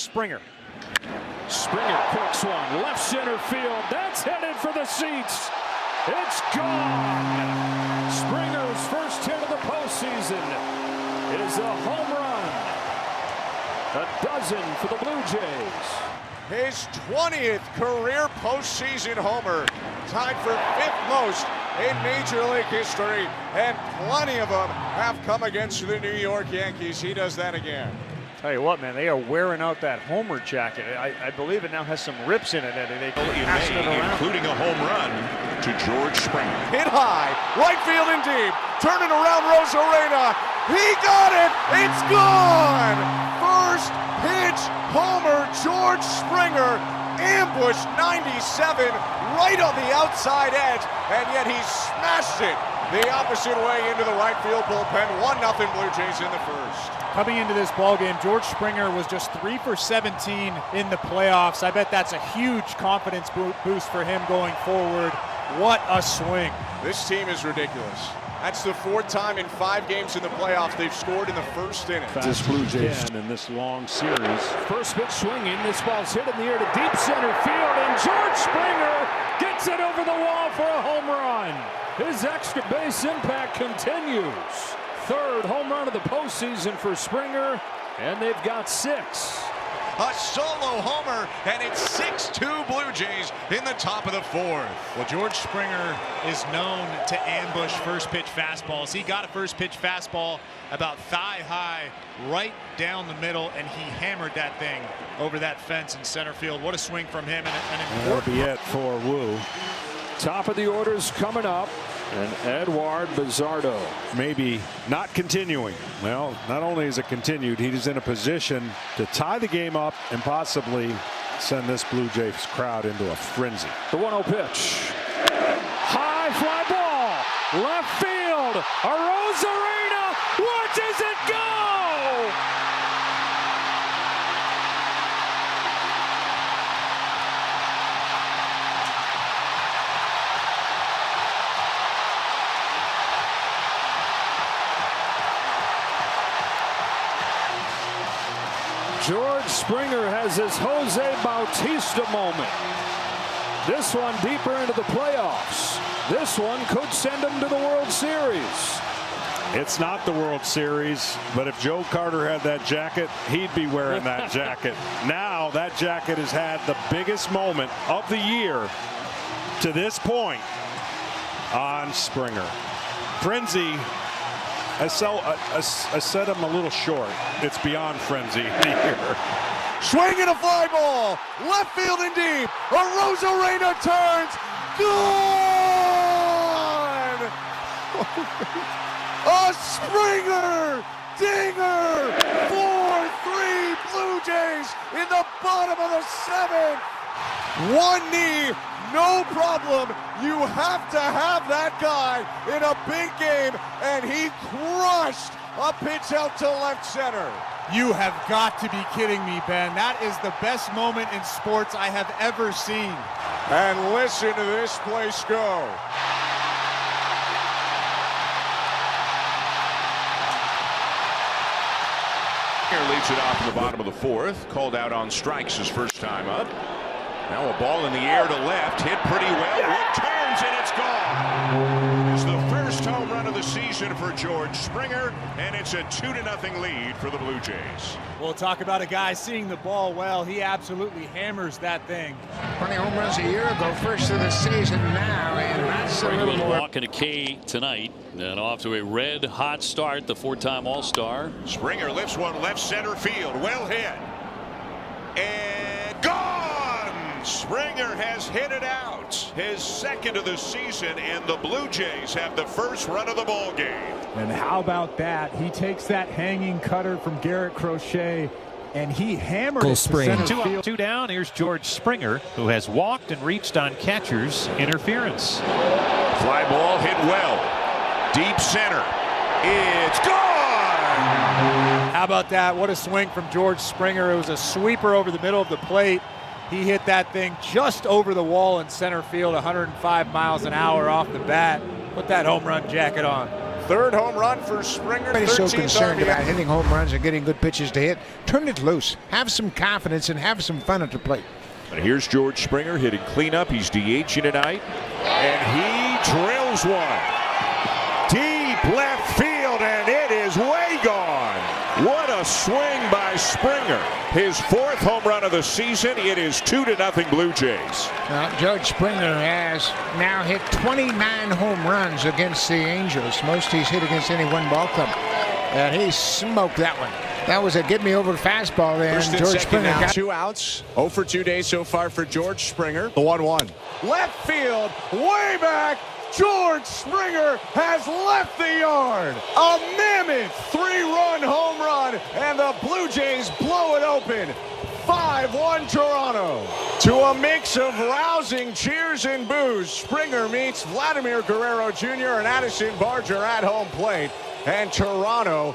Springer corks one, left center field. That's headed for the seats. It's gone. Springer's first hit of the postseason is a home run. A dozen for the Blue Jays. His 20th career postseason homer, tied for 5th most in Major League history, and plenty of them have come against the New York Yankees. He does that again. Tell you what, man, they are wearing out that homer jacket. I believe it now has some rips in it, Eddie. They pass it around. Including a home run to George Springer. Hit high, right field and deep, turning around Rosarena. He got it, it's gone! First pitch homer, George Springer, ambushed 97 right on the outside edge, and yet he smashed it the opposite way into the right field bullpen. 1-0 Blue Jays in the first. Coming into this ballgame, George Springer was just 3 for 17 in the playoffs. I bet that's a huge confidence boost for him going forward. What a swing. This team is ridiculous. That's the 4th time in 5 games in the playoffs they've scored in the first inning. This Blue Jays in this long series. First pitch swinging. This ball's hit in the air to deep center field, and George Springer gets it over the wall for a home run. His extra base impact continues. 3rd home run of the postseason for Springer, and they've got 6. A solo homer, and it's 6-2 Blue Jays in the top of the 4th. Well, George Springer is known to ambush first pitch fastballs. He got a first pitch fastball about thigh high right down the middle, and he hammered that thing over that fence in center field. What a swing from him. And that'll be it for Wu. Top of the order's coming up. And Edward Bizardo. Maybe not continuing. Well, not only is it continued, he's in a position to tie the game up and possibly send this Blue Jays crowd into a frenzy. The 1-0 pitch. High fly ball. Left field. Rosarena watches it go. George Springer has his Jose Bautista moment. This one deeper into the playoffs. This one could send him to the World Series. It's not the World Series, but if Joe Carter had that jacket, he'd be wearing that jacket. Now that jacket has had the biggest moment of the year to this point on Springer. Frenzy has set him a little short. It's beyond frenzy here. Swing and a fly ball, left field and deep. Rosarena turns, gone! A Springer dinger, 4-3 Blue Jays in the bottom of the 7th. One knee, no problem. You have to have that guy in a big game, and he crushed a pitch out to left center. You have got to be kidding me, Ben. That is the best moment in sports I have ever seen. And listen to this place go. Leads it off in the bottom of the 4th. Called out on strikes his first time up. Now a ball in the air to left, hit pretty well. It turns and it's gone. It's the first home run of the season for George Springer, and it's a 2-0 lead for the Blue Jays. We'll talk about a guy seeing the ball well. He absolutely hammers that thing. 20 home runs a year ago, first of the season now, and that's a little more. Walking a K tonight, and off to a red hot start, the 4-time All-Star. Springer lifts one left center field, well hit, and gone. Springer has hit it out, his 2nd of the season, and the Blue Jays have the first run of the ball game. And how about that? He takes that hanging cutter from Garrett Crochet, and he hammered it to center field. 2 down. Here's George Springer, who has walked and reached on catcher's interference. Fly ball hit well, deep center. It's gone. How about that? What a swing from George Springer. It was a sweeper over the middle of the plate. He hit that thing just over the wall in center field, 105 miles an hour off the bat. Put that home run jacket on. Third home run for Springer. Everybody's so 13th concerned RBI. about hitting home runs and getting good pitches to hit. Turn it loose. Have some confidence and have some fun at the plate. And here's George Springer hitting cleanup. He's DHing tonight. And he drills one. Deep left field, and it is way gone. What a swing by Springer. His 4th home run of the season. It is 2-0 Blue Jays. George Springer has now hit 29 home runs against the Angels. Most he's hit against any one ball club. And he smoked that one. That was a get-me-over fastball there. First and George second Springer now. got 2 outs. 0 for 2 days so far for George Springer. The 1-1. Left field, way back. George Springer has left the yard. A mammoth 3-run home run, and the Blue Jays blow it open. 5-1 Toronto. To a mix of rousing cheers and boos, Springer meets Vladimir Guerrero Jr. and Addison Barger at home plate, and Toronto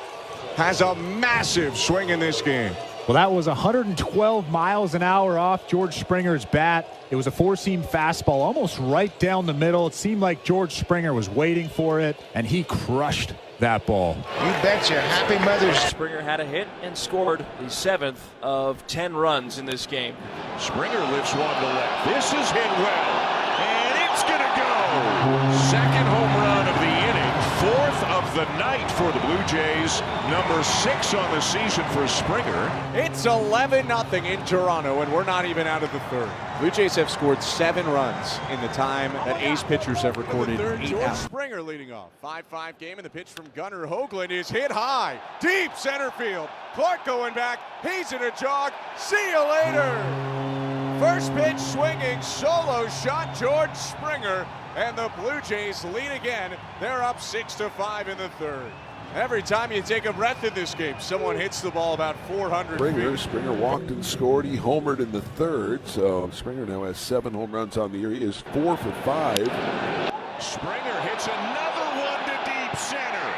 has a massive swing in this game. Well, that was 112 miles an hour off George Springer's bat. It was a 4-seam fastball, almost right down the middle. It seemed like George Springer was waiting for it, and he crushed that ball. You betcha. Happy Mother's. Springer had a hit and scored the 7th of 10 runs in this game. Springer lifts one to left. This is hit well, and it's going to go. Second home run of the inning. 4th of the night for the Blue Jays. Number 6 on the season for Springer. It's 11-0 in Toronto, and we're not even out of the third. Blue Jays have scored 7 runs in the time that A's pitchers have recorded 8 George outs. Springer leading off. 5-5 game, and the pitch from Gunnar Hoagland is hit high. Deep center field. Clark going back. He's in a jog. See you later. First pitch swinging. Solo shot George Springer. And the Blue Jays lead again. They're up 6-5 in the third. Every time you take a breath in this game, someone hits the ball about 400 feet. Springer walked and scored. He homered in the third. So Springer now has 7 home runs on the year. He is 4 for 5. Springer hits another one to deep center.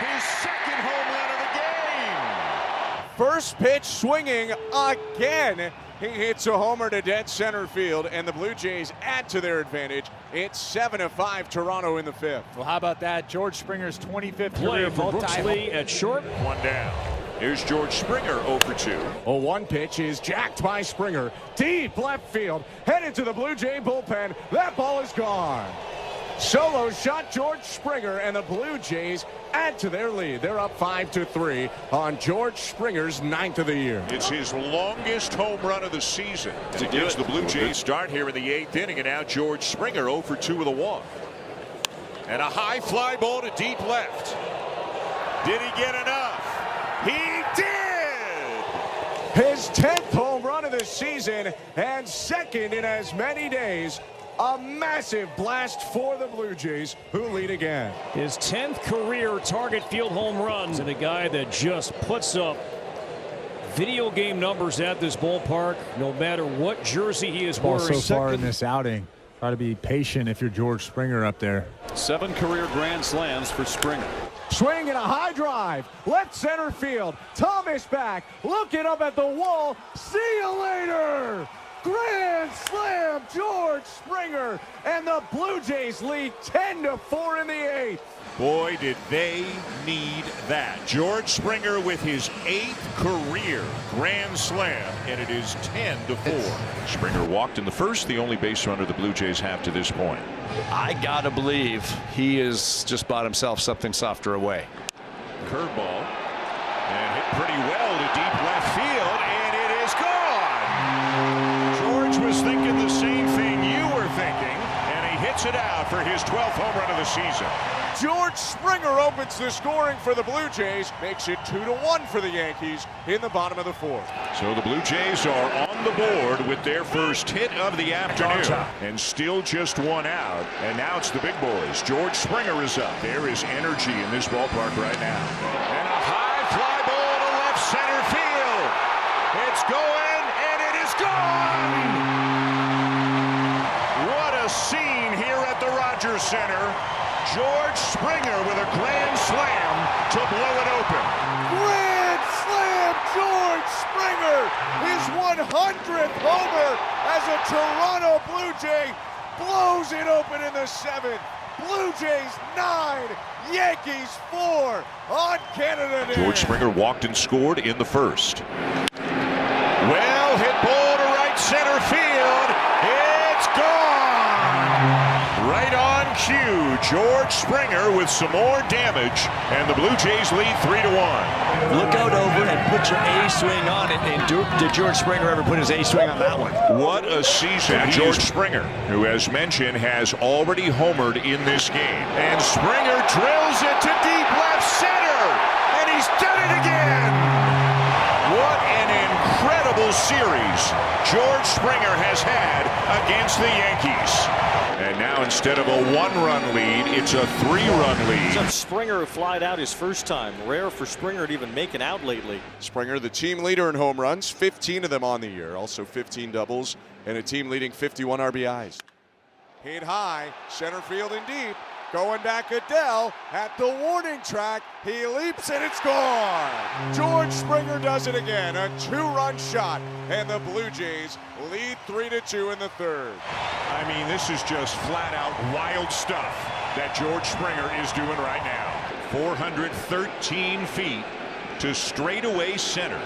His 2nd home run of the game. First pitch swinging again. He hits a homer to dead center field, and the Blue Jays add to their advantage. It's 7-5 Toronto in the 5th. Well, how about that? George Springer's 25th Play career for Brooks Lee at short. One down. Here's George Springer 0 for 2. A 1 pitch is jacked by Springer. Deep left field, headed to the Blue Jay bullpen. That ball is gone. Solo shot George Springer, and the Blue Jays add to their lead. They're up 5-3 on George Springer's 9th of the year. It's his longest home run of the season. It gives the Blue Jays start here in the 8th inning, and now George Springer 0 for 2 with a walk. And a high fly ball to deep left. Did he get enough? He did! His 10th home run of the season, and 2nd in as many days. A massive blast for the Blue Jays, who lead again. His 10th career target field home runs, and a guy that just puts up video game numbers at this ballpark, no matter what jersey he is Ball wearing. so far in this outing. Try to be patient if you're George Springer up there. 7 career grand slams for Springer. Swing and a high drive, left center field. Thomas back, looking up at the wall. See you later. Grand slam, George Springer, and the Blue Jays lead 10-4 in the 8th. Boy, did they need that. George Springer with his 8th career grand slam, and it is 10-4. Springer walked in the first, the only base runner the Blue Jays have to this point. I gotta believe he has just bought himself something softer away. Curveball, and hit pretty well to deep left field, and it is gone. George was thinking the same thing you were thinking, and he hits it out for his 12th home run of the season. George Springer opens the scoring for the Blue Jays, makes it 2-1 for the Yankees in the bottom of the 4th. So the Blue Jays are on the board with their first hit of the afternoon, and still just 1 out. And now it's the big boys. George Springer is up. There is energy in this ballpark right now. And a high fly ball to left center field. It's going, and it is gone. What a scene here at the Rogers Center. George Springer with a grand slam to blow it open. Grand slam, George Springer, his 100th homer as a Toronto Blue Jay, blows it open in the 7th. Blue Jays 9, Yankees 4 on Canada Day. George Springer walked and scored in the first. Well hit ball to right center field. It's gone. Right on cue. George Springer with some more damage, and the Blue Jays lead 3-1. Look out over and put your A swing on it. And did George Springer ever put his A swing on that one? What a season. George Springer, who as mentioned has already homered in this game. And Springer drills it to deep left center, and he's done it again. What an incredible series George Springer has had against the Yankees. And now instead of a 1-run lead, it's a 3-run lead. Springer flied out his first time. Rare for Springer to even make an out lately. Springer, the team leader in home runs, 15 of them on the year. Also 15 doubles and a team leading 51 RBIs. Hit high, center field and deep. Going back Adele at the warning track. He leaps and it's gone. George Springer does it again. A 2-run shot. And the Blue Jays lead 3-2 in the third. I mean, this is just flat out wild stuff that George Springer is doing right now. 413 feet to straightaway center.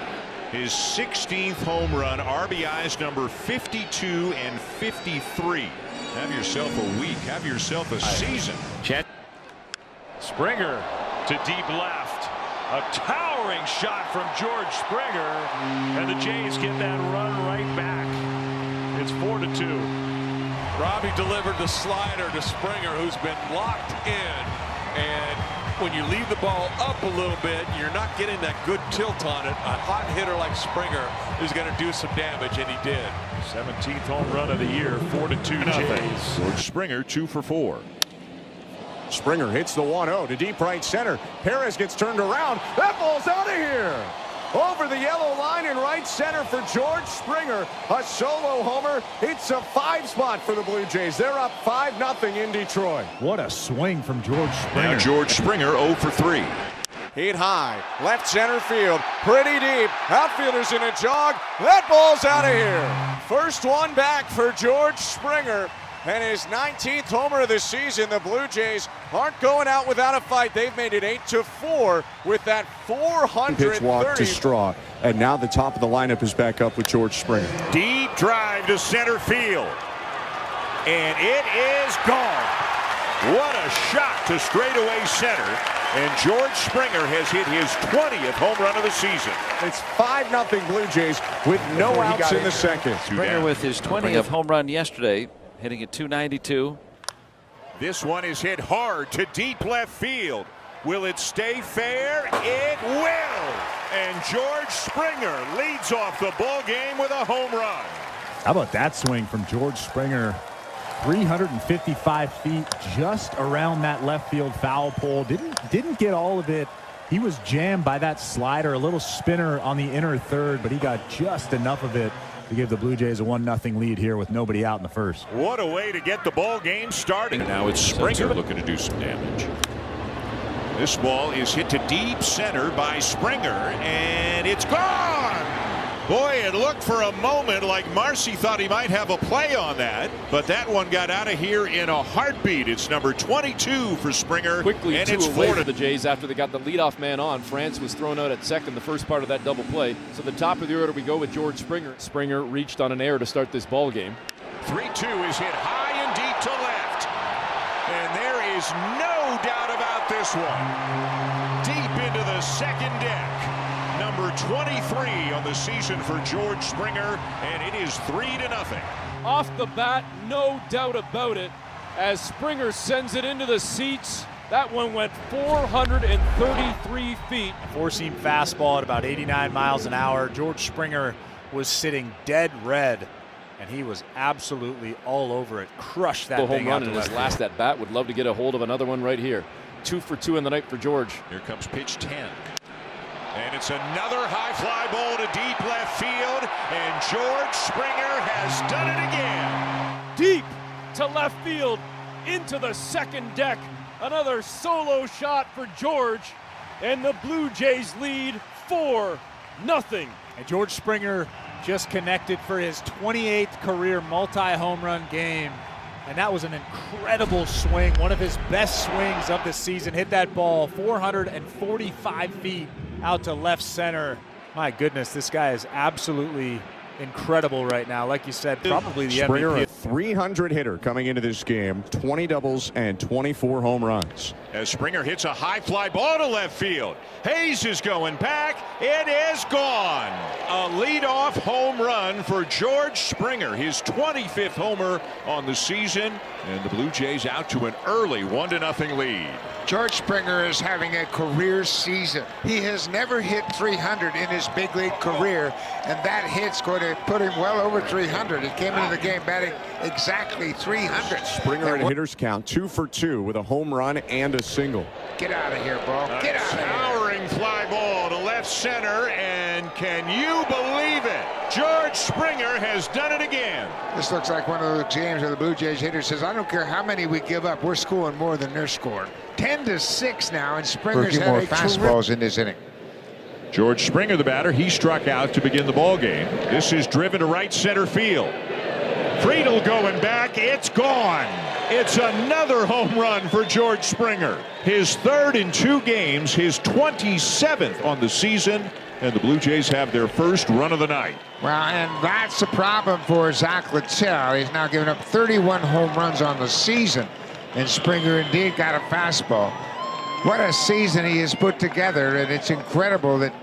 His 16th home run, RBIs number 52 and 53. Have yourself a week. Have yourself a season. Springer to deep left. A towering shot from George Springer. And the Jays get that run right back. It's 4-2. Robbie delivered the slider to Springer, who's been locked in. And when you leave the ball up a little bit, you're not getting that good tilt on it. A hot hitter like Springer is going to do some damage, and he did. 17th home run of the year, 4-2 Jays. George Springer 2 for 4. Springer hits the 1-0 to deep right center. Perez gets turned around. That ball's out of here. Over the yellow line in right center for George Springer. A solo homer. It's a 5 spot for the Blue Jays. They're up 5-0 in Detroit. What a swing from George Springer. Now George Springer 0 for 3. Hit high, left center field, pretty deep. Outfielders in a jog. That ball's out of here. First one back for George Springer. And his 19th homer of the season. The Blue Jays aren't going out without a fight. They've made it 8-4 with that 430 pitch walk to Straw. And now the top of the lineup is back up with George Springer. Deep drive to center field. And it is gone. What a shot to straightaway center. And George Springer has hit his 20th home run of the season. It's 5-0 Blue Jays with no outs in the second. Springer with his 20th home run yesterday, hitting at .292. This one is hit hard to deep left field. Will it stay fair? It will. And George Springer leads off the ball game with a home run. How about that swing from George Springer? 355 feet just around that left field foul pole. Didn't get all of it. He was jammed by that slider, a little spinner on the inner third, but he got just enough of it to give the Blue Jays a 1-0 lead here with nobody out in the first. What a way to get the ball game started. Now it's Springer looking to do some damage. This ball is hit to deep center by Springer, and it's gone. Boy, it looked for a moment like Marcy thought he might have a play on that, but that one got out of here in a heartbeat. It's number 22 for Springer, quickly and two it's away 4 for the Jays after they got the leadoff man on. France was thrown out at second the first part of that double play. So the top of the order we go with George Springer. Springer reached on an error to start this ball game. 3-2 is hit high and deep to left, and there is no doubt about this one. Deep into the second deck. Number 23 on the season for George Springer, and it is 3-0. Off the bat, no doubt about it, as Springer sends it into the seats. That one went 433 feet. Four-seam fastball at about 89 miles an hour. George Springer was sitting dead red, and he was absolutely all over it. Crushed that The thing home run out in to his left last at bat. Would love to get a hold of another one right here. 2 for 2 in the night for George. Here comes pitch 10. And it's another high fly ball to deep left field, and George Springer has done it again. Deep to left field, into the second deck. Another solo shot for George, and the Blue Jays lead 4-0. And George Springer just connected for his 28th career multi-home run game And that was an incredible swing, one of his best swings of the season. Hit that ball 445 feet out to left center. My goodness, this guy is absolutely incredible right now. Like you said, probably the Springer, MVP. a 300 hitter coming into this game, 20 doubles and 24 home runs. As Springer hits a high fly ball to left field. Hayes is going back. It is gone. A leadoff home run for George Springer, his 25th homer on the season, and the Blue Jays out to an early 1-0 lead. George Springer is having a career season. He has never hit 300 in his big league career, and that hit's going to put him well over 300. He came into the game batting exactly 300. Springer in hitters count 2 for 2 with a home run and a single. Get out of here, bro. Get out of here. Towering fly ball to left center, and can you believe it? George Springer has done it again. This looks like one of those games where the Blue Jays hitter says, I don't care how many we give up, we're scoring more than they're scoring. 10-6 now, and Springer's had more a fastballs in this inning. George Springer, the batter, he struck out to begin the ball game. This is driven to right center field. Friedel going back. It's gone. It's another home run for George Springer. His third in 2 games, his 27th on the season, and the Blue Jays have their first run of the night. Well, and that's the problem for Zach Littell. He's now given up 31 home runs on the season, and Springer indeed got a fastball. What a season he has put together, and it's incredible that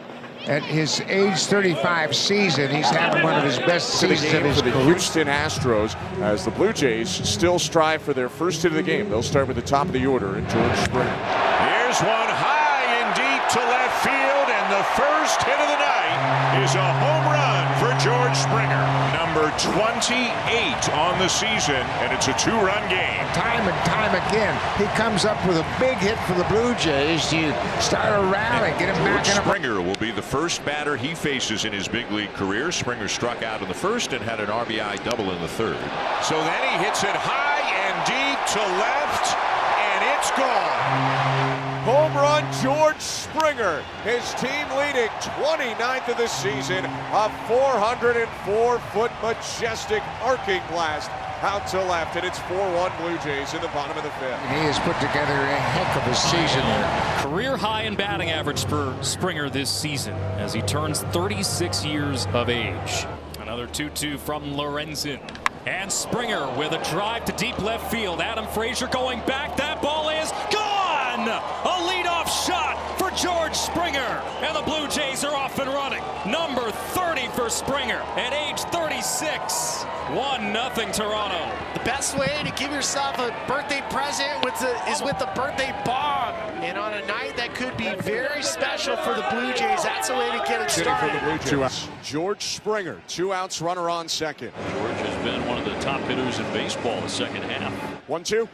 at his age 35 season, he's having one of his best seasons of his for the career. Houston Astros, as the Blue Jays still strive for their first hit of the game. They'll start with the top of the order and George Springer. Here's one high and deep to left field, and the first hit of the night is a home run for George Springer. Number 28 on the season, and it's a 2-run game. Time and time again, he comes up with a big hit for the Blue Jays to start a rally, get him back in. Springer will be the first batter he faces in his big league career. Springer struck out in the first and had an RBI double in the third. So then he hits it high and deep to left, and it's gone. Home run, George Springer. His team leading 29th of the season. A 404-foot majestic arcing blast out to left, and it's 4-1 Blue Jays in the bottom of the 5th. And he has put together a heck of a season there. Career high in batting average for Springer this season as he turns 36 years of age. Another 2-2 from Lorenzen. And Springer with a drive to deep left field. Adam Frazier going back. That ball is gone! A leadoff shot for George Springer. And the Blue Jays are off and running. Number 30 for Springer at age 36. 1-0 Toronto. The best way to give yourself a birthday present is with the birthday bomb. And on a night that could be very special for the Blue Jays, that's a way to get it started. For the Blue Jays. 2 outs. George Springer, 2 outs, runner on second. George has been one of the top hitters in baseball the second half. 1-2.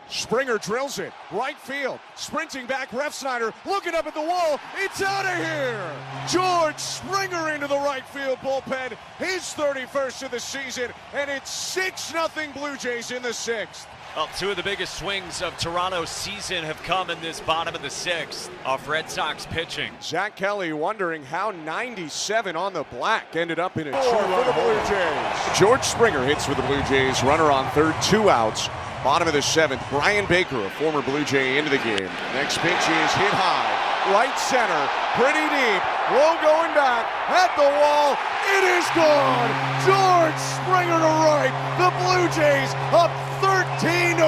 Springer drills it, right field, sprinting back, Refsnyder looking up at the wall, it's out of here! George Springer into the right field bullpen, his 31st of the season, and it's 6-0 Blue Jays in the 6th. Well, 2 of the biggest swings of Toronto's season have come in this bottom of the 6th off Red Sox pitching. Zach Kelly wondering how 97 on the black ended up in a 2-run for the Blue Jays. George Springer hits for the Blue Jays, runner on third, 2 outs. Bottom of the 7th, Brian Baker, a former Blue Jay, into the game. Next pitch is hit high, right center, pretty deep, low going back, at the wall, it is gone! George Springer to right, the Blue Jays up 13-4.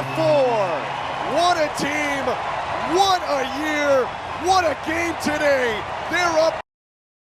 What a team, what a year, what a game today. They're up